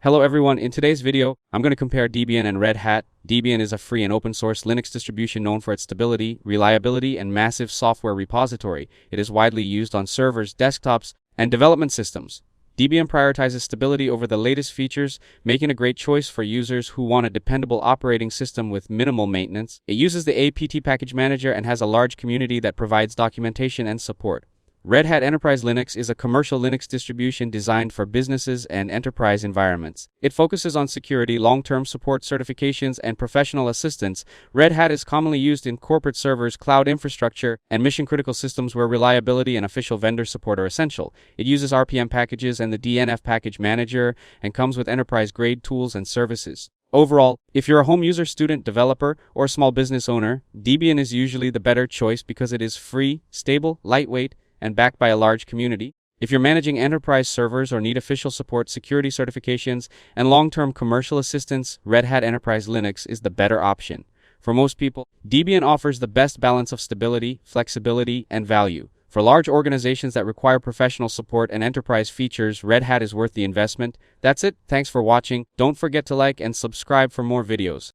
Hello everyone, in today's video, I'm going to compare Debian and Red Hat. Debian is a free and open source Linux distribution known for its stability, reliability, and massive software repository. It is widely used on servers, desktops, and development systems. Debian prioritizes stability over the latest features, making a great choice for users who want a dependable operating system with minimal maintenance. It uses the apt package manager and has a large community that provides documentation and support. Red Hat Enterprise Linux is a commercial Linux distribution designed for businesses and enterprise environments. It focuses on security, long-term support certifications, and professional assistance. Red Hat is commonly used in corporate servers, cloud infrastructure, and mission-critical systems where reliability and official vendor support are essential. It uses RPM packages and the DNF package manager and comes with enterprise-grade tools and services. Overall, if you're a home user, student, developer, or small business owner, Debian is usually the better choice because it is free, stable, lightweight, and backed by a large community. If you're managing enterprise servers or need official support, security certifications, and long-term commercial assistance, Red Hat Enterprise Linux is the better option. For most people, Debian offers the best balance of stability, flexibility, and value. For large organizations that require professional support and enterprise features, Red Hat is worth the investment. That's it. Thanks for watching. Don't forget to like and subscribe for more videos.